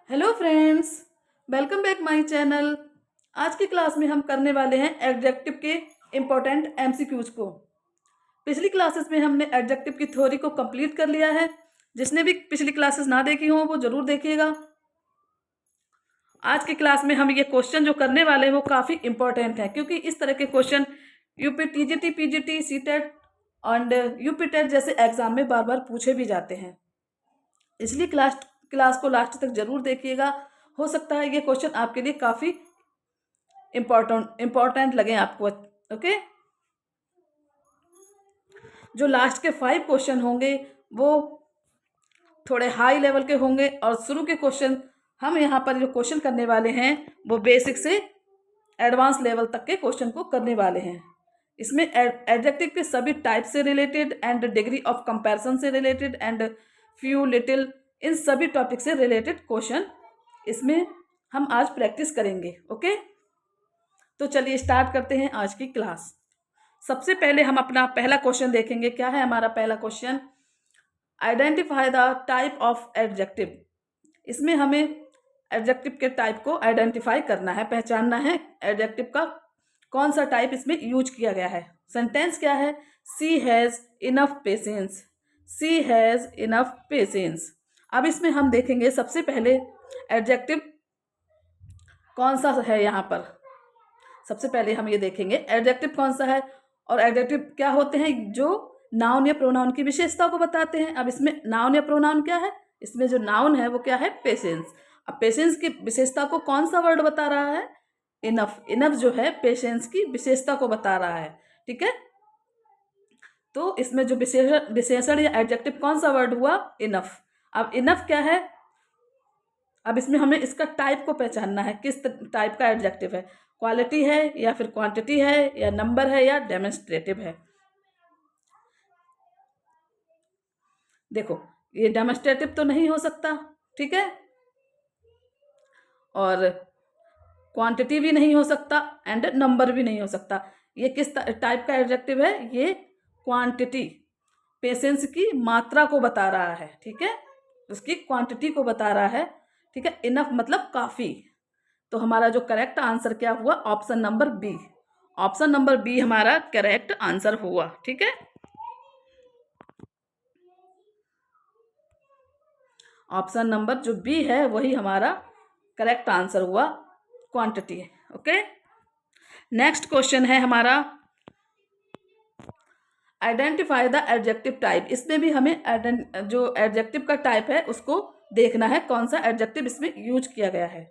Hello friends, welcome back my channel. आज की class में हम करने वाले हैं एडजेक्टिव के इम्पोर्टेंट एमसीक्यूज को। पिछली क्लासेस में हमने एडजेक्टिव की थ्योरी को कंप्लीट कर लिया है। जिसने भी पिछली क्लासेस ना देखी हो वो जरूर देखिएगा। आज की क्लास में हम ये क्वेश्चन जो करने वाले हैं वो काफ़ी इंपॉर्टेंट है, क्योंकि इस तरह के question UP TGT, PGT, CTET and UP TET जैसे एग्जाम में बार बार पूछे भी जाते हैं। इसलिए क्लास को लास्ट तक जरूर देखिएगा। हो सकता है ये क्वेश्चन आपके लिए काफ़ी इम्पोर्टेंट लगे आपको। ओके, जो लास्ट के 5 क्वेश्चन होंगे वो थोड़े हाई लेवल के होंगे, और शुरू के क्वेश्चन हम यहाँ पर जो क्वेश्चन करने वाले हैं वो बेसिक से एडवांस लेवल तक के क्वेश्चन को करने वाले हैं। इसमें एडजेक्टिव के सभी टाइप से related and degree of comparison से रिलेटेड एंड फ्यू लिटिल, इन सभी टॉपिक से रिलेटेड क्वेश्चन इसमें हम आज प्रैक्टिस करेंगे। ओके, तो चलिए स्टार्ट करते हैं आज की क्लास। सबसे पहले हम अपना पहला क्वेश्चन देखेंगे। क्या है हमारा पहला question? Identify the type of adjective. इसमें हमें एडजेक्टिव के टाइप को आइडेंटिफाई करना है, पहचानना है एडजेक्टिव का कौन सा टाइप इसमें यूज किया गया है। सेंटेंस क्या है? She has enough patience. She has enough patience. अब इसमें हम देखेंगे सबसे पहले एडजेक्टिव कौन सा है। यहाँ पर सबसे पहले हम ये देखेंगे एडजेक्टिव कौन सा है, और एडजेक्टिव क्या होते हैं? जो नाउन या प्रोनाउन की विशेषता को बताते हैं। अब इसमें नाउन या प्रोनाउन क्या है? इसमें जो नाउन है वो क्या है? पेशेंस। अब पेशेंस की विशेषता को कौन सा वर्ड बता रहा है? इनफ। इनफ जो है पेशेंस की विशेषता को बता रहा है। ठीक है, तो इसमें जो विशेषण या एडजेक्टिव कौन सा वर्ड हुआ? इनफ। अब इनफ क्या है? अब इसमें हमें इसका टाइप को पहचानना है, किस टाइप का एडजेक्टिव है। क्वालिटी है या फिर क्वांटिटी है या नंबर है या डेमोन्स्ट्रेटिव है। देखो, ये डेमोन्स्ट्रेटिव तो नहीं हो सकता, ठीक है, और क्वांटिटी भी नहीं हो सकता एंड नंबर भी नहीं हो सकता। ये किस टाइप का एडजेक्टिव है? ये क्वांटिटी, पेशेंस की मात्रा को बता रहा है। ठीक है, उसकी क्वांटिटी को बता रहा है। ठीक है, इनफ मतलब काफ़ी। तो हमारा जो करेक्ट आंसर क्या हुआ? Option number B. Option number B हमारा करेक्ट आंसर हुआ। ठीक है, ऑप्शन नंबर जो बी है वही हमारा करेक्ट आंसर हुआ, क्वांटिटी। ओके, नेक्स्ट क्वेश्चन है हमारा आइडेंटिफाई द एडजेक्टिव टाइप। इसमें भी हमें जो एडजेक्टिव का टाइप है उसको देखना है, कौन सा एडजेक्टिव इसमें यूज किया गया है।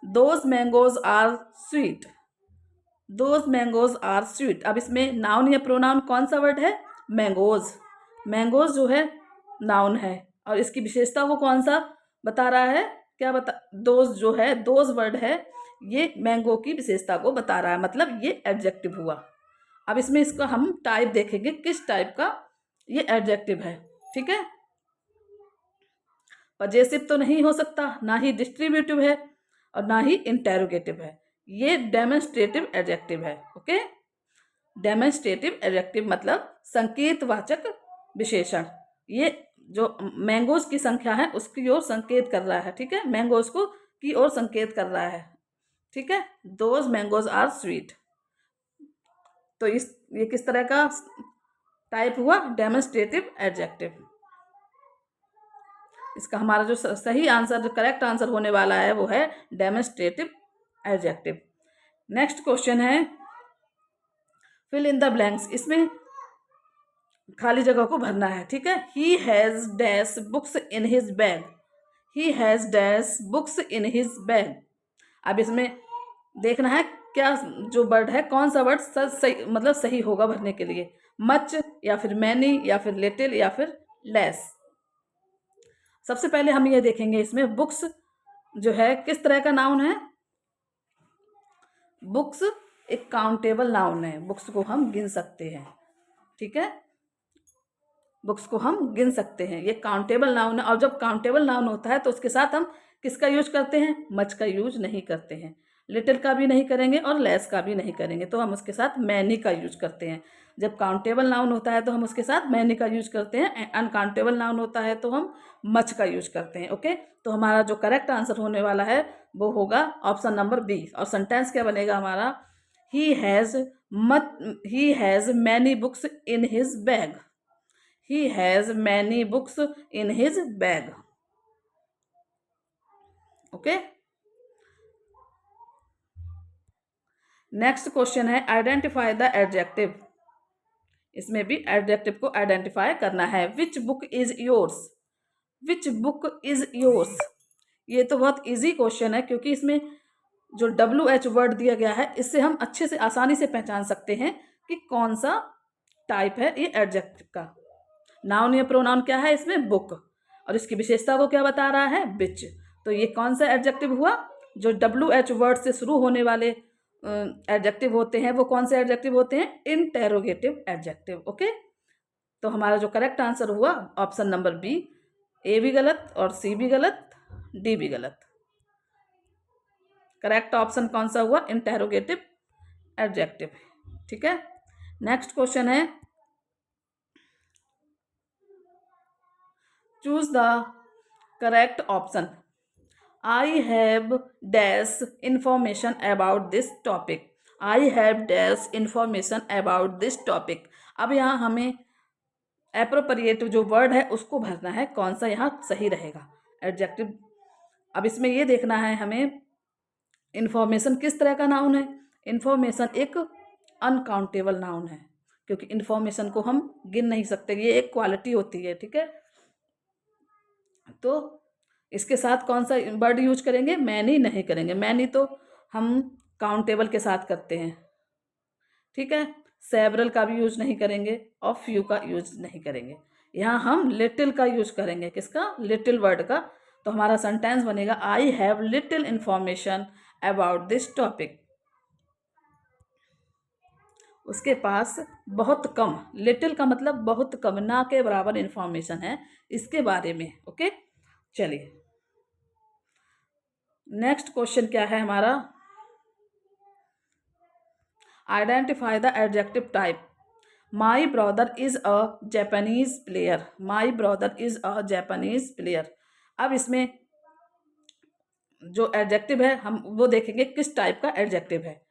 Those mangoes are sweet. Those mangoes are sweet. अब इसमें नाउन या प्रोनाउन कौन सा वर्ड है? मैंगोज। मैंगोज जो है नाउन है, और इसकी विशेषता को कौन सा बता रहा है? क्या बता? दोज जो है, दोज वर्ड है, ये मैंगो की विशेषता को बता रहा है, मतलब ये एडजेक्टिव हुआ। अब इसमें इसका हम टाइप देखेंगे, किस टाइप का ये एडजेक्टिव है। ठीक है, पजेसिव तो नहीं हो सकता, ना ही डिस्ट्रीब्यूटिव है और ना ही इंटेरोगेटिव है। ये डेमोन्स्ट्रेटिव एडजेक्टिव है। ओके, डेमोन्स्ट्रेटिव एडजेक्टिव मतलब संकेतवाचक विशेषण। ये जो मैंगोज की संख्या है उसकी ओर संकेत कर रहा है। ठीक है, मैंगोज को की ओर संकेत कर रहा है। ठीक है, दोज मैंगोज आर स्वीट। तो ये किस तरह का टाइप हुआ? Demonstrative adjective. इसका हमारा जो सही आंसर, जो करेक्ट आंसर होने वाला है वो है डेमोन्स्ट्रेटिव एडजेक्टिव। नेक्स्ट क्वेश्चन है फिल इन द ब्लैंक्स। इसमें खाली जगह को भरना है। ठीक है, he has dash books in his bag. He has dash books in his bag. अब इसमें देखना है क्या जो वर्ड है, कौन सा वर्ड सही मतलब सही होगा भरने के लिए। मच या फिर मैनी या फिर लिटिल या फिर लेस। सबसे पहले हम ये देखेंगे इसमें बुक्स जो है किस तरह का नाउन है। बुक्स एक काउंटेबल नाउन है, बुक्स को हम गिन सकते हैं। ठीक है, बुक्स को हम गिन सकते हैं, ये काउंटेबल नाउन है। और जब काउंटेबल नाउन होता है तो उसके साथ हम किसका यूज करते हैं? मच का यूज नहीं करते हैं। लिटिल का भी नहीं करेंगे और लेस का भी नहीं करेंगे, तो हम उसके साथ मैनी का यूज करते हैं। जब काउंटेबल नाउन होता है तो हम उसके साथ मैनी का यूज करते हैं, अनकाउंटेबल नाउन होता है तो हम मच का यूज करते हैं। ओके, तो हमारा जो करेक्ट आंसर होने वाला है वो होगा ऑप्शन नंबर बी। और सेंटेंस क्या बनेगा हमारा, he has many books in his bag. He has many books in his bag. Okay, next question है आइडेंटिफाई द एडजेक्टिव। इसमें भी एडजेक्टिव को आइडेंटिफाई करना है। Which book is yours, which book is yours. ये तो बहुत इजी क्वेश्चन है, क्योंकि इसमें जो WH वर्ड दिया गया है इससे हम अच्छे से आसानी से पहचान सकते हैं कि कौन सा टाइप है ये एडजेक्टिव का। नाउन या प्रोनाउन क्या है इसमें, बुक, और इसकी विशेषता को क्या बता रहा है, विच। तो ये कौन सा एडजेक्टिव हुआ, जो WH वर्ड से शुरू होने वाले एडजेक्टिव होते हैं वो कौन से एडजेक्टिव होते हैं, इंटेरोगेटिव एडजेक्टिव। ओके, तो हमारा जो करेक्ट आंसर हुआ ऑप्शन नंबर बी। ए भी गलत और सी भी गलत, डी भी गलत। करेक्ट ऑप्शन कौन सा हुआ, इंटेरोगेटिव एडजेक्टिव। ठीक है, नेक्स्ट क्वेश्चन है choose the correct option. I have dash information about this topic. I have dash information about this topic. अब यहाँ हमें एप्रोप्रिएट जो वर्ड है उसको भरना है, कौन सा यहाँ सही रहेगा एडजेक्टिव। अब इसमें ये देखना है हमें इंफॉर्मेशन किस तरह का नाउन है। इंफॉर्मेशन एक अनकाउंटेबल नाउन है, क्योंकि इंफॉर्मेशन को हम गिन नहीं सकते, ये एक क्वालिटी होती है। ठीक है, तो इसके साथ कौन सा वर्ड यूज करेंगे, मैनी नहीं करेंगे। मैनी तो हम काउंटेबल के साथ करते हैं। ठीक है, सेवरल का भी यूज नहीं करेंगे और फ्यू का यूज नहीं करेंगे। यहाँ हम लिटिल का यूज करेंगे, किसका, लिटिल वर्ड का। तो हमारा सेंटेंस बनेगा I have little information about this topic. उसके पास बहुत कम, लिटिल का मतलब बहुत कम, ना के बराबर इंफॉर्मेशन है इसके बारे में। ओके, चलिए नेक्स्ट क्वेश्चन क्या है हमारा, identify the adjective type. My brother is a Japanese player. My brother is a Japanese player. अब इसमें जो एडजेक्टिव है हम वो देखेंगे किस टाइप का एडजेक्टिव है।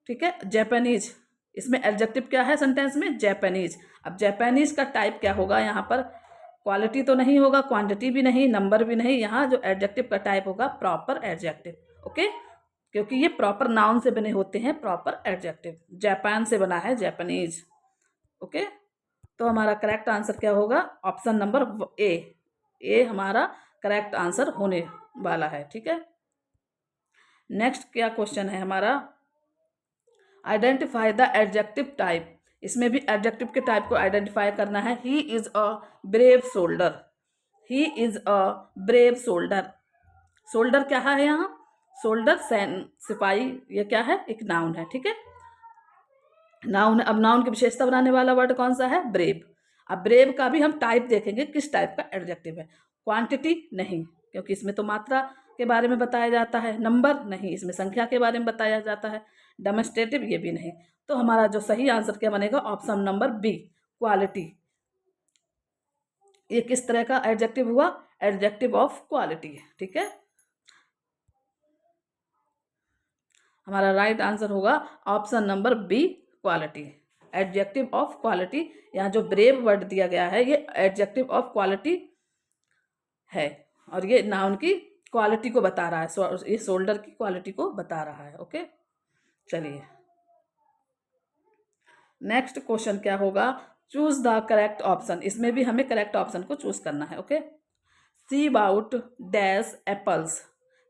ठीक है, जापानीज, इसमें एडजेक्टिव क्या है सेंटेंस में, जापानीज। अब जापानीज का टाइप क्या होगा, यहाँ पर क्वालिटी तो नहीं होगा, क्वांटिटी भी नहीं, नंबर भी नहीं। यहाँ जो एडजेक्टिव का टाइप होगा प्रॉपर एडजेक्टिव। ओके, क्योंकि ये प्रॉपर नाउन से बने होते हैं प्रॉपर एडजेक्टिव। जापान से बना है जापानीज। ओके, तो हमारा करेक्ट आंसर क्या होगा, ऑप्शन नंबर ए। ए हमारा करेक्ट आंसर होने वाला है। ठीक है, नेक्स्ट क्या क्वेश्चन है हमारा, आइडेंटिफाई द एडजेक्टिव टाइप। इसमें भी एडजेक्टिव के टाइप को आइडेंटिफाई करना है। He is a brave soldier. He is a brave soldier. Soldier क्या है यहाँ, सोल्डर सिपाही, ये क्या है, एक नाउन है। ठीक है, नाउन। अब नाउन की विशेषता बनाने वाला वर्ड कौन सा है, ब्रेव। अब ब्रेव का भी हम टाइप देखेंगे किस टाइप का एडजेक्टिव है। क्वांटिटी नहीं, क्योंकि इसमें तो मात्रा के बारे में बताया जाता है। नंबर नहीं, इसमें संख्या के बारे में बताया जाता है। डेमोन्स्ट्रेटिव ये भी नहीं। तो हमारा जो सही आंसर क्या बनेगा, ऑप्शन नंबर बी, क्वालिटी। ये किस तरह का एडजेक्टिव हुआ, एडजेक्टिव ऑफ क्वालिटी। ठीक है, हमारा राइट आंसर होगा option number B, quality, adjective of quality. यहाँ जो ब्रेव वर्ड दिया गया है ये एडजेक्टिव ऑफ क्वालिटी है, और ये नाउन की क्वालिटी को बता रहा है, ये शोल्डर की क्वालिटी को बता रहा है। ओके, चलिए नेक्स्ट क्वेश्चन क्या होगा, चूज द करेक्ट ऑप्शन। इसमें भी हमें करेक्ट ऑप्शन को चूज करना है। Okay, see about dash apples.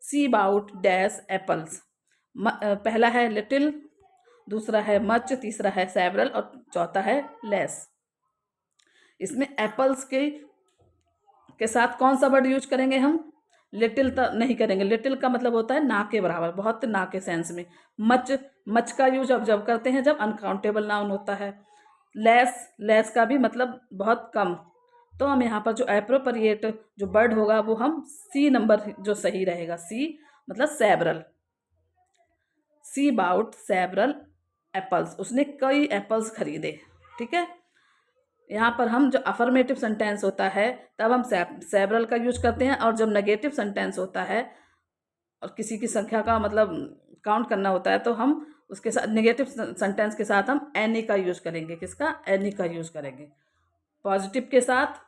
See about dash apples. पहला है लिटिल, दूसरा है मच, तीसरा है सेवरल और चौथा है लेस। इसमें एप्पल्स के साथ कौन सा वर्ड यूज करेंगे हम, लिटिल तो नहीं करेंगे। लिटिल का मतलब होता है ना के बराबर, बहुत ना के सेंस में। मच का यूज अब जब करते हैं जब अनकाउंटेबल नाउन होता है। लेस का भी मतलब बहुत कम। तो हम यहाँ पर जो एप्रोप्रिएट जो वर्ड होगा वो हम सी नंबर जो सही रहेगा, सी मतलब सेवरल। सी बाउट सेवरल एप्पल्स, उसने कई एप्पल्स खरीदे। ठीक है, यहाँ पर हम जो अफर्मेटिव सेंटेंस होता है तब हम सेवरल का यूज करते हैं, और जब नेगेटिव सेंटेंस होता है और किसी की संख्या का मतलब काउंट करना होता है तो हम उसके साथ नेगेटिव सेंटेंस के साथ हम एनी का यूज करेंगे। किसका? एनी का यूज करेंगे। पॉजिटिव के साथ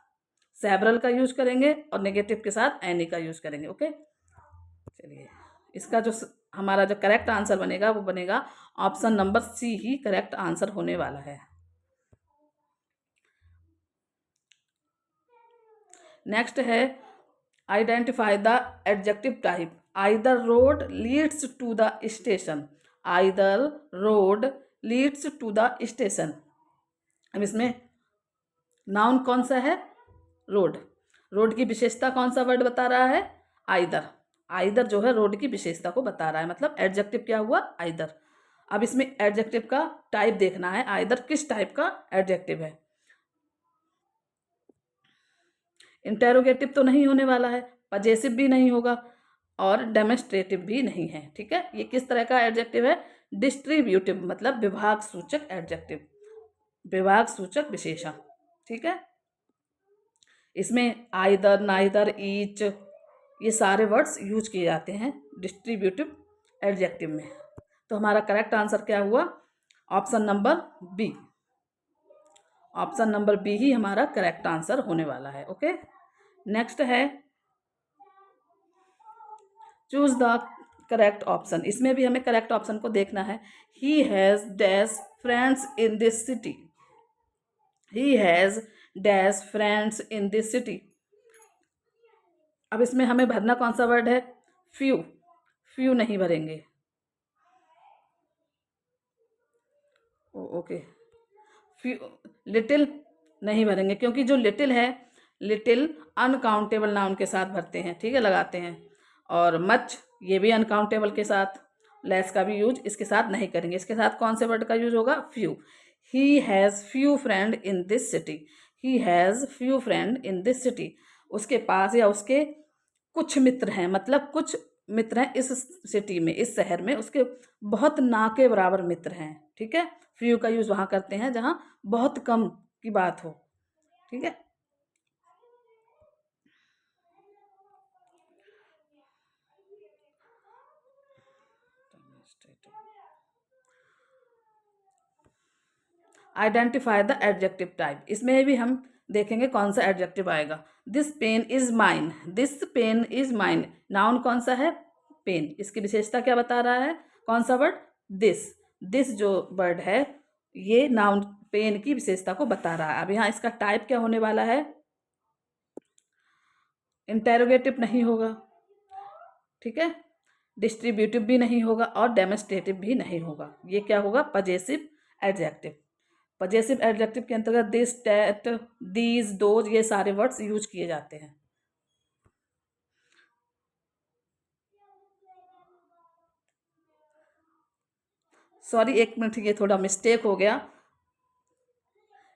सेवरल का यूज करेंगे और नेगेटिव के साथ एनी का यूज करेंगे। ओके, चलिए इसका जो हमारा जो करेक्ट आंसर बनेगा वो बनेगा ऑप्शन नंबर सी ही करेक्ट आंसर होने वाला है। नेक्स्ट है identify the adjective type. Either road leads to the station, either road leads to the station. अब इसमें नाउन कौन सा है? रोड। रोड की विशेषता कौन सा वर्ड बता रहा है? आइदर। आइदर जो है रोड की विशेषता को बता रहा है, मतलब एडजेक्टिव क्या हुआ? आइदर। अब इसमें एडजेक्टिव का टाइप देखना है, आइदर किस टाइप का एडजेक्टिव है। इंटेरोगेटिव तो नहीं होने वाला है, पजेसिव भी नहीं होगा और डेमोन्स्ट्रेटिव भी नहीं है। ठीक है, ये किस तरह का एडजेक्टिव है? डिस्ट्रीब्यूटिव, मतलब विभाग सूचक एडजेक्टिव, विभाग सूचक विशेषण। ठीक है, इसमें आइदर, नाइदर, ईच, ये सारे वर्ड्स यूज किए जाते हैं डिस्ट्रीब्यूटिव एडजेक्टिव में। तो हमारा करेक्ट आंसर क्या हुआ? Option number B. Option number B ही हमारा करेक्ट आंसर होने वाला है। ओके, नेक्स्ट है चूज द करेक्ट ऑप्शन। इसमें भी हमें करेक्ट ऑप्शन को देखना है। He has dash friends in this city, he has dash friends in this city. अब इसमें हमें भरना कौन सा वर्ड है? फ्यू। फ्यू नहीं भरेंगे। ओके, फ्यू, लिटिल नहीं भरेंगे, क्योंकि जो लिटिल है, लिटिल अनकाउंटेबल नाउन के साथ भरते हैं। ठीक है, लगाते हैं। और मच, ये भी अनकाउंटेबल के साथ। लेस का भी यूज इसके साथ नहीं करेंगे। इसके साथ कौन से वर्ड का यूज होगा? Few. He has few friend in this city, he has few friend in this city. उसके पास या उसके कुछ मित्र हैं, मतलब कुछ मित्र हैं इस सिटी में, इस शहर में उसके बहुत ना के बराबर मित्र हैं। ठीक है, फ्यू का यूज वहां करते हैं जहां बहुत कम की बात हो। ठीक है, आइडेंटिफाई द एडजेक्टिव टाइप। इसमें भी हम देखेंगे कौन सा एडजेक्टिव आएगा। This pen is mine, this pen is mine. Noun कौन सा है? पेन। इसकी विशेषता क्या बता रहा है? कौन सा वर्ड? दिस। दिस जो वर्ड है ये नाउन पेन की विशेषता को बता रहा है। अब यहाँ इसका टाइप क्या होने वाला है? इंटेरोगेटिव नहीं होगा। ठीक है, डिस्ट्रीब्यूटिव भी नहीं होगा और डेमोन्स्ट्रेटिव भी नहीं होगा। ये क्या होगा? Possessive adjective. पजेसिव एडजेक्टिव के अंतर्गत दिस, दैट, दीज, दोज, ये सारे वर्ड्स यूज किए जाते हैं। सॉरी, एक मिनट, ये थोड़ा मिस्टेक हो गया।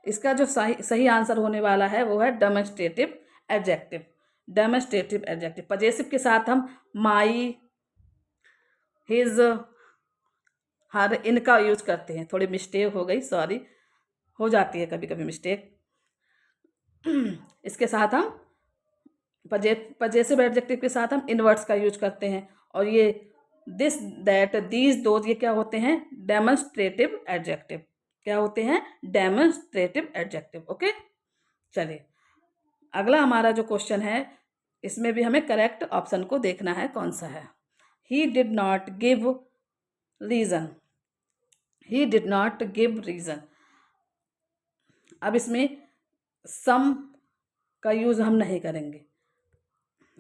इसका जो सही आंसर होने वाला है वो है demonstrative adjective. Demonstrative adjective possessive के साथ हम माई, हिज, हर, इनका यूज करते हैं। थोड़ी मिस्टेक हो गई, सॉरी, हो जाती है कभी कभी मिस्टेक। इसके साथ हम पजेसिव एडजेक्टिव के साथ हम इनवर्ट्स का यूज करते हैं। और ये दिस, दैट, दीज, दोज, ये क्या होते हैं? Demonstrative adjective. क्या होते हैं? Demonstrative adjective. ओके, चलिए अगला हमारा जो क्वेश्चन है इसमें भी हमें करेक्ट ऑप्शन को देखना है कौन सा है। He did not give reason, he did not give reason. अब इसमें सम का यूज हम नहीं करेंगे।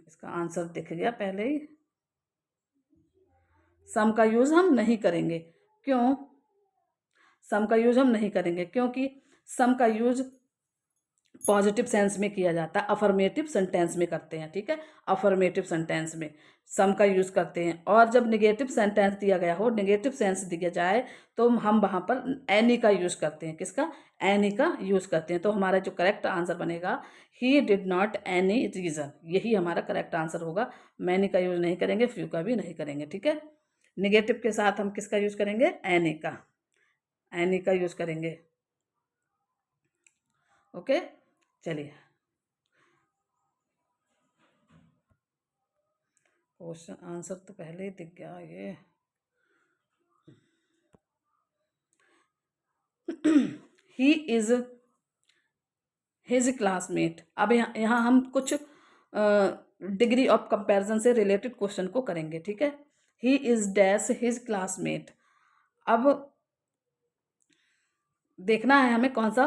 इसका आंसर दिख गया पहले ही। सम का यूज हम नहीं करेंगे। क्यों सम का यूज हम नहीं करेंगे? क्योंकि सम का यूज पॉजिटिव सेंस में किया जाता है, अफर्मेटिव सेंटेंस में करते हैं। ठीक है, अफर्मेटिव सेंटेंस में सम का यूज करते हैं। और जब निगेटिव सेंटेंस दिया गया हो, निगेटिव सेंस दिया जाए तो हम वहां पर एनी का यूज करते हैं। किसका? एनी का यूज करते हैं। तो हमारा जो करेक्ट आंसर बनेगा he did not any reason, यही हमारा करेक्ट आंसर होगा। मैनी का यूज नहीं करेंगे, फ्यू का भी नहीं करेंगे। ठीक है, निगेटिव के साथ हम किसका यूज करेंगे, एनी का, एनी का यूज करेंगे। ओके, चलिए क्वेश्चन आंसर तो पहले ही दिख गया ये। He is his classmate. अब यहाँ हम कुछ डिग्री ऑफ कंपैरिजन से रिलेटेड क्वेश्चन को करेंगे, ठीक है। He is dash his classmate. अब देखना है हमें कौन सा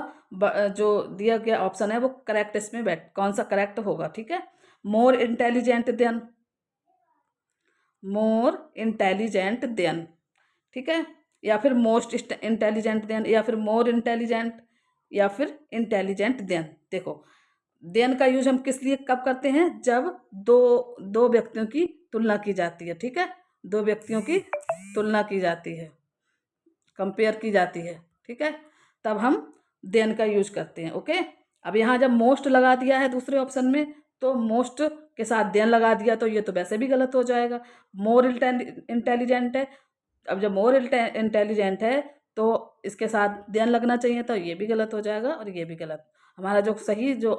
जो दिया गया ऑप्शन है वो करेक्ट इसमें कौन सा करेक्ट होगा, ठीक है। मोर इंटेलिजेंट देन, मोर इंटेलिजेंट देन, ठीक है, या फिर मोस्ट इंटेलिजेंट देन, या फिर मोर इंटेलिजेंट, या फिर इंटेलिजेंट देन। देखो देन का यूज हम किस लिए कब करते हैं, जब दो दो व्यक्तियों की तुलना की जाती है, ठीक है, दो व्यक्तियों की तुलना की जाती है, कंपेयर की जाती है, ठीक है, तब हम देन का यूज करते हैं। ओके, अब यहाँ जब मोस्ट लगा दिया है दूसरे ऑप्शन में, तो मोस्ट के साथ देन लगा दिया तो ये तो वैसे भी गलत हो जाएगा। मोर इंटेलिजेंट है, अब जब मोर इंटेलिजेंट है तो इसके साथ देन लगना चाहिए, तो ये भी गलत हो जाएगा और ये भी गलत। हमारा जो सही जो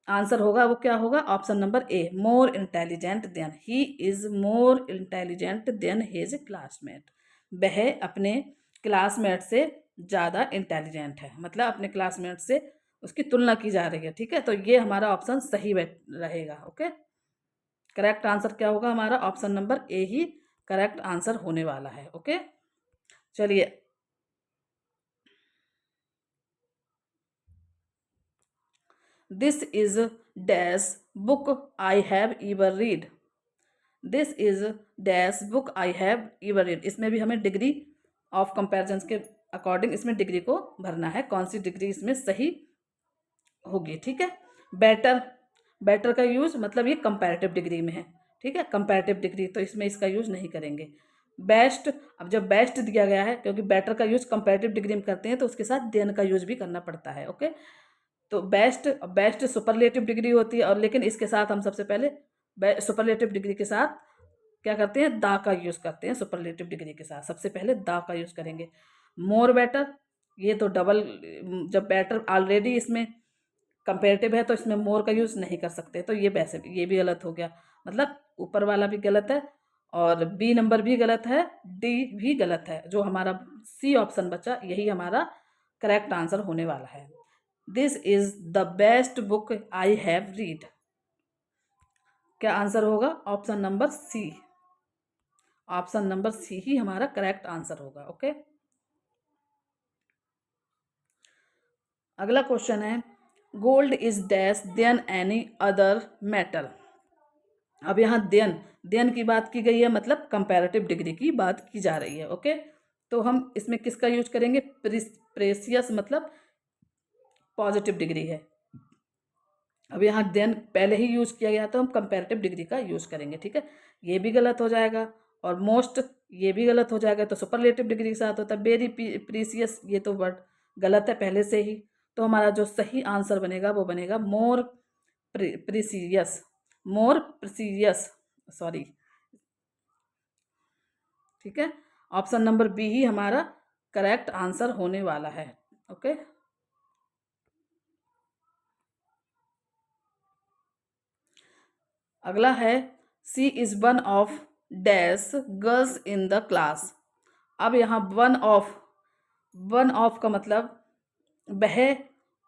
आंसर होगा वो क्या होगा, option number A, more intelligent then, he is more intelligent then his classmate. वह अपने क्लासमेट से ज़्यादा इंटेलिजेंट है, मतलब अपने क्लासमेट से उसकी तुलना की जा रही है, ठीक है, तो ये हमारा ऑप्शन सही रहेगा। ओके, करेक्ट आंसर क्या होगा हमारा, option number A he correct answer होने वाला है। ओके, चलिए this is dash book I have ever read, this is dash book I have ever read. इसमें भी हमें डिग्री ऑफ कंपैरिजन के अकॉर्डिंग इसमें डिग्री को भरना है, कौन सी डिग्री इसमें सही होगी, ठीक है। बेटर, बेटर का यूज मतलब ये कंपैरेटिव डिग्री में है, ठीक है, कंपैरेटिव डिग्री, तो इसमें इसका यूज नहीं करेंगे। बेस्ट, अब जब बेस्ट दिया गया है, क्योंकि बेटर का यूज कंपैरेटिव डिग्री में करते हैं तो उसके साथ देन का यूज भी करना पड़ता है। ओके, तो बेस्ट, बेस्ट सुपरलेटिव डिग्री होती है, और लेकिन इसके साथ हम सबसे पहले सुपरलेटिव डिग्री के साथ क्या करते हैं, दा का यूज करते हैं। सुपरलेटिव डिग्री के साथ सबसे पहले दा का यूज करेंगे। मोर बेटर, ये तो डबल, जब बेटर ऑलरेडी इसमें कंपेरेटिव है तो इसमें मोर का यूज नहीं कर सकते, तो ये वैसे भी ये भी गलत हो गया, मतलब ऊपर वाला भी गलत है और बी नंबर भी गलत है, डी भी गलत है। जो हमारा सी ऑप्शन बचा यही हमारा करेक्ट आंसर होने वाला है। This is the best book I have read, क्या आंसर होगा, option number C, option number C ही हमारा करेक्ट आंसर होगा। ओके, अगला क्वेश्चन है gold is dash than any other metal. अब यहाँ देन, देन की बात की गई है, मतलब कंपैरेटिव डिग्री की बात की जा रही है। ओके, तो हम इसमें किसका यूज करेंगे, प्रेसियस, मतलब पॉजिटिव डिग्री है। अब यहाँ देन पहले ही यूज किया गया तो हम कंपैरेटिव डिग्री का यूज करेंगे, ठीक है, ये भी गलत हो जाएगा। और मोस्ट, ये भी गलत हो जाएगा, तो सुपरलेटिव डिग्री के साथ होता है। वेरी प्रीसियस, ये तो वर्ड गलत है पहले से ही, तो हमारा जो सही आंसर बनेगा वो बनेगा मोर प्रीसियस, मोर प्रीसियस, सॉरी, ठीक है, ऑप्शन नंबर बी ही हमारा करेक्ट आंसर होने वाला है। ओके, अगला है she is one of dash girls in the class. अब यहाँ वन ऑफ, वन ऑफ का मतलब वह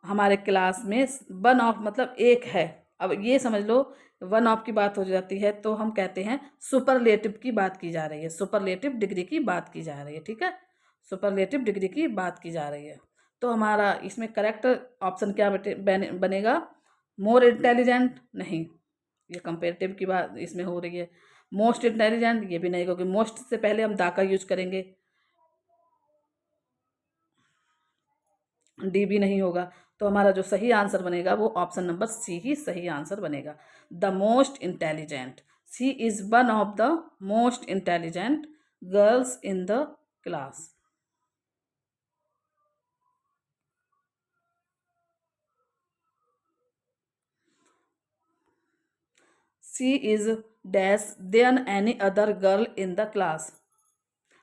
हमारे क्लास में, वन ऑफ मतलब एक है। अब ये समझ लो वन ऑफ की बात हो जाती है तो हम कहते हैं सुपरलेटिव की बात की जा रही है, सुपरलेटिव डिग्री की बात की जा रही है, ठीक है, सुपरलेटिव डिग्री की बात की जा रही है। तो हमारा इसमें करेक्ट ऑप्शन क्या बनेगा, मोर इंटेलिजेंट नहीं, ये कंपेरेटिव की बात इसमें हो रही है। मोस्ट इंटेलिजेंट ये भी नहीं, क्योंकि मोस्ट से पहले हम दा का यूज करेंगे, डी भी नहीं होगा। तो हमारा जो सही आंसर बनेगा वो ऑप्शन नंबर सी ही सही आंसर बनेगा, the most intelligent. She is one of the most intelligent girls in the class. She is dash than any other girl in the class.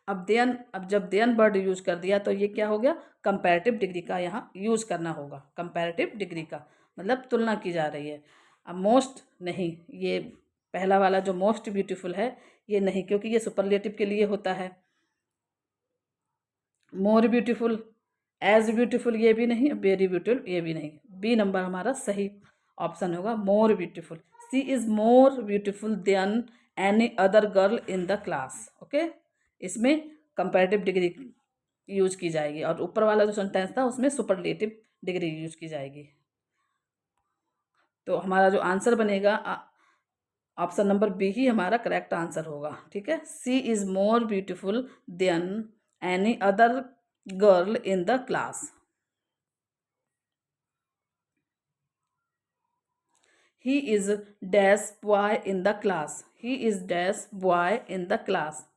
अब जब देन वर्ड यूज कर दिया तो ये क्या हो गया, कंपैरेटिव डिग्री का यहाँ यूज करना होगा। कंपैरेटिव डिग्री का मतलब तुलना की जा रही है। अब मोस्ट नहीं, ये पहला वाला जो मोस्ट ब्यूटीफुल है ये नहीं, क्योंकि ये सुपरलेटिव के लिए होता है। मोर ब्यूटीफुल, एज ब्यूटीफुल ये भी नहीं, वेरी ब्यूटीफुल ये भी नहीं। बी नंबर हमारा सही ऑप्शन होगा, more beautiful. She is more beautiful than any other girl in the class. Okay, इसमें कंपैरेटिव डिग्री यूज की जाएगी और ऊपर वाला जो सेंटेंस था उसमें सुपरलेटिव डिग्री यूज की जाएगी। तो हमारा जो आंसर बनेगा ऑप्शन नंबर बी ही हमारा करेक्ट आंसर होगा। ठीक है, she is more beautiful than any other girl in the class. He is dash boy in the class. He is dash boy in the class.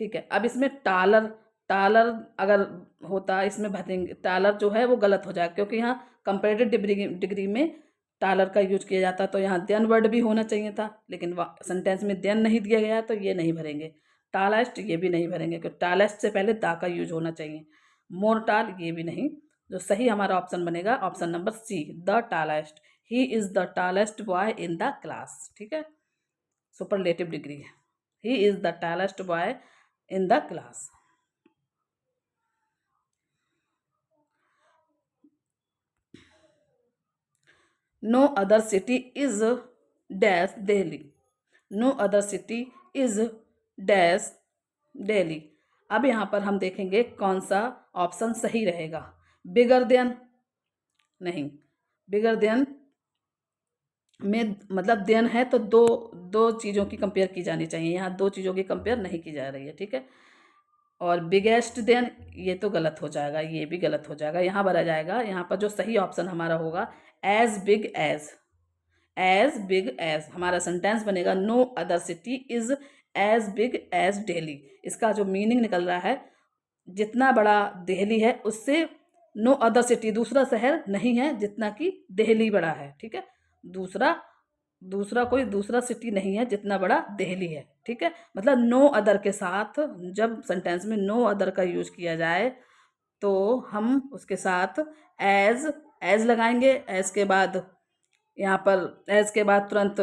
ठीक है, अब इसमें टालर टालर अगर होता इसमें भरेंगे, टालर जो है वो गलत हो जाएगा, क्योंकि यहाँ कंपैरेटिव डिग्री में टालर का यूज किया जाता, तो यहाँ देन वर्ड भी होना चाहिए था, लेकिन सेंटेंस में देन नहीं दिया गया तो ये नहीं भरेंगे। टालेस्ट ये भी नहीं भरेंगे, क्योंकि टालेस्ट से पहले दा का यूज होना चाहिए। मोर टाल ये भी नहीं। जो सही हमारा ऑप्शन बनेगा option number C, the tallest. He is the tallest boy in the class. ठीक है, सुपरलेटिव डिग्री है, he is the tallest boy in the class. No other city is dash Delhi. No other city is dash Delhi. अब यहाँ पर हम देखेंगे कौन सा ऑप्शन सही रहेगा। बिगर देन नहीं, बिगर देन में मतलब देन है तो दो दो चीज़ों की कंपेयर की जानी चाहिए, यहाँ दो चीज़ों की कंपेयर नहीं की जा रही है। ठीक है, और बिगेस्ट देन ये तो गलत हो जाएगा, ये भी गलत हो जाएगा। यहाँ भरा जाएगा, यहाँ पर जो सही ऑप्शन हमारा होगा as big as. As big as हमारा सेंटेंस बनेगा, no other city is as big as Delhi. इसका जो मीनिंग निकल रहा है, जितना बड़ा दिल्ली है उससे नो अदर सिटी दूसरा शहर नहीं है जितना कि दिल्ली बड़ा है। ठीक है, दूसरा कोई दूसरा सिटी नहीं है जितना बड़ा दिल्ली है। ठीक है, मतलब नो अदर के साथ जब सेंटेंस में नो अदर का यूज किया जाए तो हम उसके साथ एज लगाएंगे। एज के बाद यहाँ पर एज के बाद तुरंत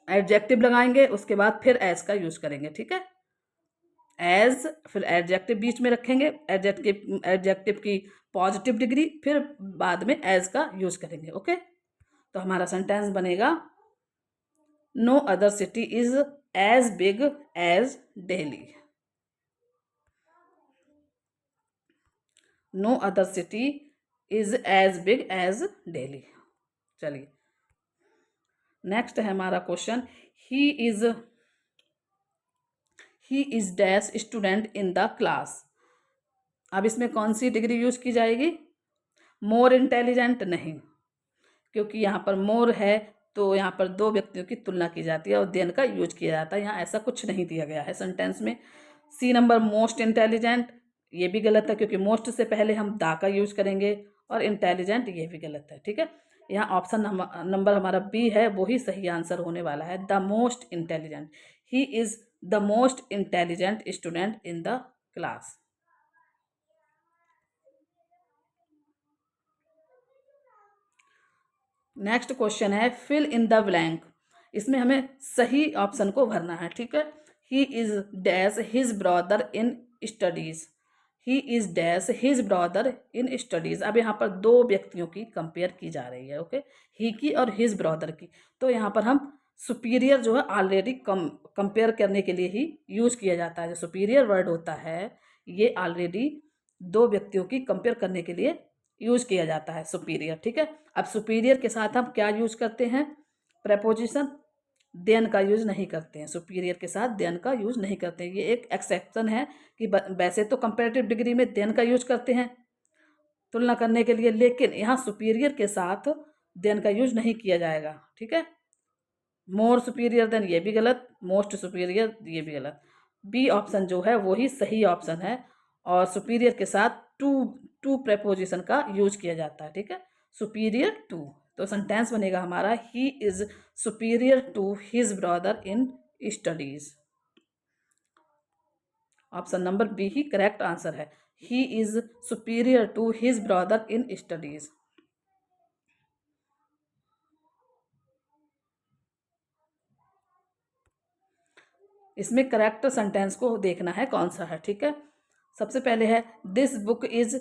एडजेक्टिव लगाएंगे, उसके बाद फिर एज का यूज करेंगे। ठीक है, एज फिर एडजेक्टिव बीच में रखेंगे, एडजेक्टिव की पॉजिटिव डिग्री, फिर बाद में एज का यूज करेंगे। ओके, तो हमारा सेंटेंस बनेगा, no other city is as big as Delhi. No other city is as big as Delhi. चलिए नेक्स्ट है हमारा question, he is dash student in the class. अब इसमें कौन सी डिग्री यूज की जाएगी? मोर इंटेलिजेंट नहीं, क्योंकि यहाँ पर मोर है तो यहाँ पर दो व्यक्तियों की तुलना की जाती है और देन का यूज किया जाता है। यहाँ ऐसा कुछ नहीं दिया गया है सेंटेंस में। सी नंबर मोस्ट इंटेलिजेंट ये भी गलत है, क्योंकि मोस्ट से पहले हम दा का यूज करेंगे, और इंटेलिजेंट ये भी गलत है। ठीक है, यहाँ ऑप्शन नंबर हमारा बी है, वो ही सही आंसर होने वाला है, the most intelligent. He is the most intelligent student in the class. Next question है फिल इन द ब्लैंक। इसमें हमें सही ऑप्शन को भरना है। ठीक है, he is dash his brother in studies. He is dash his brother in studies. अब यहाँ पर दो व्यक्तियों की कंपेयर की जा रही है। ओके, ही की और हिज ब्रदर की। तो यहाँ पर हम सुपीरियर जो है ऑलरेडी कंपेयर करने के लिए ही यूज किया जाता है। जो सुपीरियर वर्ड होता है ये ऑलरेडी दो व्यक्तियों की कंपेयर करने के लिए यूज किया जाता है, सुपीरियर। ठीक है, अब सुपीरियर के साथ हम क्या यूज करते हैं? प्रेपोजिशन, देन का यूज नहीं करते हैं। सुपीरियर के साथ देन का यूज नहीं करते हैं। ये एक एक्सेप्शन है कि वैसे तो कंपैरेटिव डिग्री में देन का यूज करते हैं तुलना करने के लिए, लेकिन यहाँ सुपीरियर के साथ देन का यूज नहीं किया जाएगा। ठीक है, मोर सुपीरियर देन ये भी गलत, मोस्ट सुपीरियर ये भी गलत। बी ऑप्शन जो है वो ही सही ऑप्शन है, और सुपीरियर के साथ टू प्रेपोजिशन का यूज किया जाता है। ठीक है, सुपीरियर टू, तो सेंटेंस बनेगा हमारा he is superior to his brother in studies. Option number B ही करेक्ट आंसर है, he is superior to his brother in studies. इसमें करेक्ट सेंटेंस को देखना है कौन सा है, ठीक है। सबसे पहले है this book is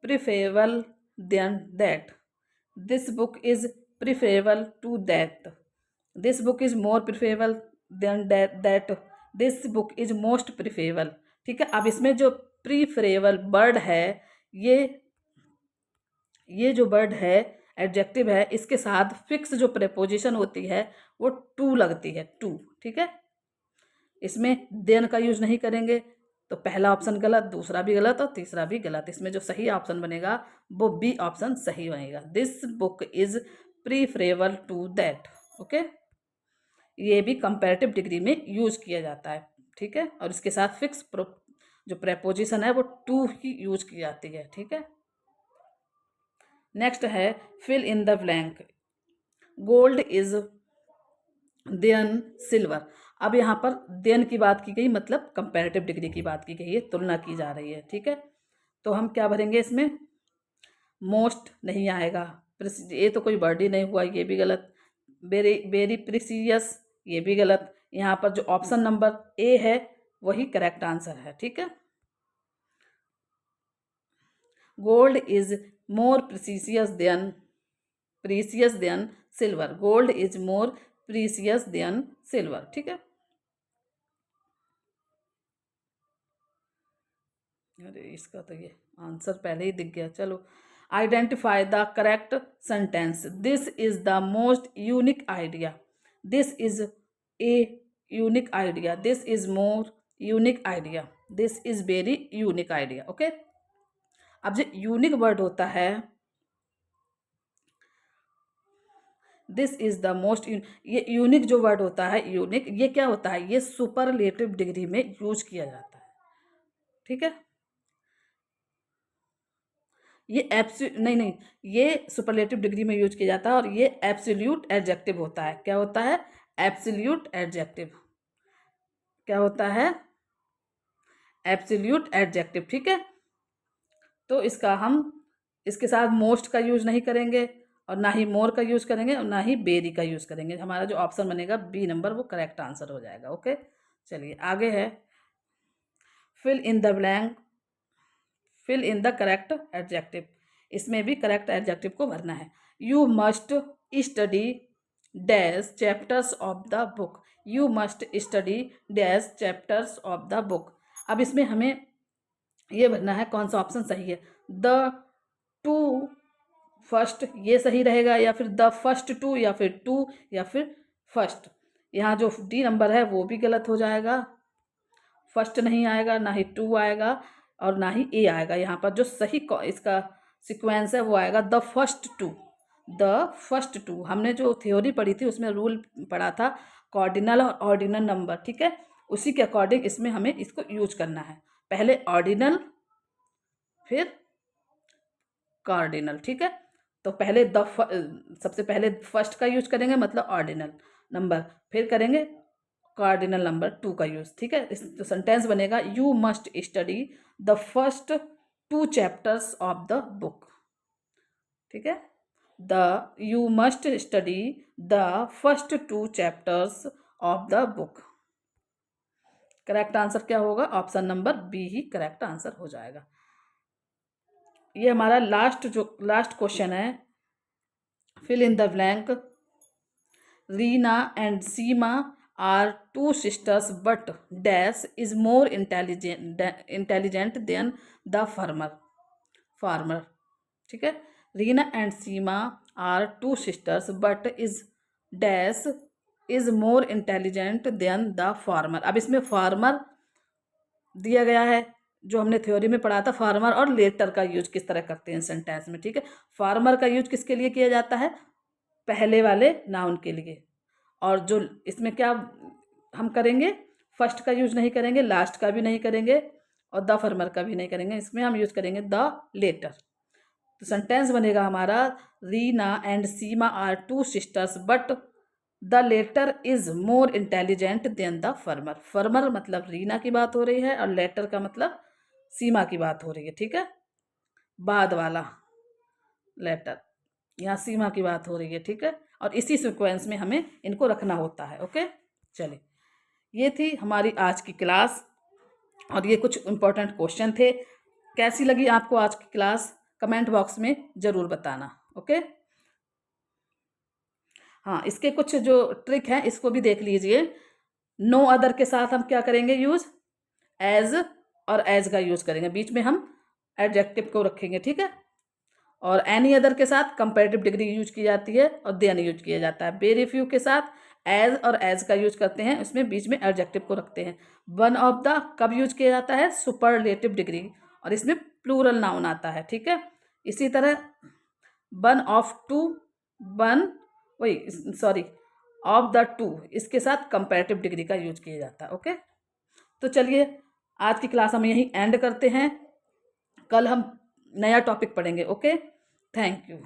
preferable than that, this book is preferable to that, this book is more preferable than that, this book is most preferable, ठीक है। अब इसमें जो प्रिफरेबल वर्ड है, ये जो वर्ड है एडजेक्टिव है, इसके साथ फिक्स जो प्रेपोजिशन होती है वो टू लगती है, टू, ठीक है। इसमें देन का यूज नहीं करेंगे, तो पहला ऑप्शन गलत, दूसरा भी गलत और तीसरा भी गलत। इसमें जो सही ऑप्शन बनेगा वो बी ऑप्शन सही बनेगा, this book is preferable to that, okay. ये भी कंपैरेटिव डिग्री में यूज किया जाता है, ठीक है। और इसके साथ फिक्स जो प्रेपोजिशन है वो टू ही यूज की जाती है, ठीक है। नेक्स्ट है fill in the blank, gold is than silver. अब यहाँ पर देन की बात की गई, मतलब कंपैरेटिव डिग्री की बात की गई है, तुलना की जा रही है, ठीक है। तो हम क्या भरेंगे इसमें, मोस्ट नहीं आएगा, ये तो कोई वर्ड ही नहीं हुआ, ये भी गलत। वेरी वेरी प्रीसियस, ये भी गलत। यहाँ पर जो ऑप्शन नंबर ए है वही करेक्ट आंसर है, ठीक है। Gold is more precious than silver, gold is more precious than silver, ठीक है। अरे इसका तो ये आंसर पहले ही दिख गया, चलो। Identify the correct sentence, this is the most unique idea, this is a unique idea, this is more unique idea, this is very unique idea, okay. अब जो यूनिक वर्ड होता है, दिस इज द मोस्ट, ये unique जो word होता है, unique, ये क्या होता है, ये सुपरलेटिव डिग्री में यूज किया जाता है, ठीक है। ये नहीं, ये सुपरलेटिव डिग्री में यूज किया जाता है और ये एब्सोल्यूट एडजेक्टिव होता है। क्या होता है, एब्सोल्यूट एडजेक्टिव, क्या होता है, एब्सोल्यूट एडजेक्टिव, ठीक है। तो इसके साथ मोस्ट का यूज नहीं करेंगे और ना ही मोर का यूज करेंगे और ना ही वेरी का यूज करेंगे। हमारा जो ऑप्शन बनेगा बी नंबर वो करेक्ट आंसर हो जाएगा, ओके। चलिए आगे है fill in the blank, fill in the correct adjective. इसमें भी करेक्ट एडजेक्टिव को भरना है। You must study dash chapters of the book, you must study dash chapters of the book. अब इसमें हमें ये भरना है कौन सा ऑप्शन सही है, द टू फर्स्ट, ये सही रहेगा, या फिर द फर्स्ट टू, या फिर टू, या फिर फर्स्ट। यहाँ जो डी नंबर है वो भी गलत हो जाएगा, फर्स्ट नहीं आएगा, ना ही टू आएगा और ना ही ए आएगा। यहाँ पर जो सही इसका सीक्वेंस है वो आएगा the first two, the first two. हमने जो थ्योरी पढ़ी थी उसमें रूल पढ़ा था कॉर्डिनल और ऑर्डिनल नंबर, ठीक है। उसी के अकॉर्डिंग इसमें हमें इसको यूज करना है, पहले ऑर्डिनल फिर कार्डिनल, ठीक है। तो पहले सबसे पहले फर्स्ट का यूज करेंगे, मतलब ऑर्डिनल नंबर, फिर करेंगे कार्डिनल नंबर टू का यूज, ठीक है। इस तो सेंटेंस बनेगा you must study the first two chapters of the book, ठीक है। You must study the first two chapters of the book. Correct answer क्या होगा, ऑप्शन नंबर बी ही करेक्ट आंसर हो जाएगा। ये हमारा लास्ट क्वेश्चन है, fill in the blank. Reena and Seema are two sisters but dash is more intelligent than the farmer, ठीक है। Reena and Seema are two sisters but is dash is more intelligent than the farmer. अब इसमें farmer दिया गया है, जो हमने थ्योरी में पढ़ा था, फार्मर और लेटर का यूज किस तरह करते हैं सेंटेंस में, ठीक है। फार्मर का यूज किसके लिए किया जाता है, पहले वाले नाउन के लिए, और जो इसमें क्या हम करेंगे, फर्स्ट का यूज नहीं करेंगे, लास्ट का भी नहीं करेंगे और द फार्मर का भी नहीं करेंगे, इसमें हम यूज करेंगे द लेटर। तो सेंटेंस बनेगा हमारा, Reena and Seema are two sisters but the latter is more intelligent than the farmer. Farmer मतलब रीना की बात हो रही है और लेटर का मतलब सीमा की बात हो रही है, ठीक है, बाद वाला लेटर, यहाँ सीमा की बात हो रही है, ठीक है, और इसी सीक्वेंस में हमें इनको रखना होता है। ओके, चलिए, ये थी हमारी आज की क्लास और ये कुछ इम्पोर्टेंट क्वेश्चन थे। कैसी लगी आपको आज की क्लास, कमेंट बॉक्स में ज़रूर बताना। ओके, हाँ, इसके कुछ जो ट्रिक हैं इसको भी देख लीजिए। नो अदर के साथ हम क्या करेंगे यूज़, एज और एज का यूज़ करेंगे, बीच में हम एडजेक्टिव को रखेंगे, ठीक है। और एनी अदर के साथ कंपैरेटिव डिग्री यूज की जाती है और देन यूज किया जाता है। वेरी फ्यू के साथ एज और एज का यूज करते हैं, उसमें बीच में एडजेक्टिव को रखते हैं। वन ऑफ द कब यूज किया जाता है, सुपरलेटिव डिग्री, और इसमें प्लूरल नाउन आता है, ठीक है। इसी तरह वन ऑफ टू, वन, वही सॉरी, ऑफ द टू, इसके साथ कंपैरेटिव डिग्री का यूज किया जाता है। ओके, तो चलिए आज की क्लास हम यहीं एंड करते हैं, कल हम नया टॉपिक पढ़ेंगे। Okay, thank you.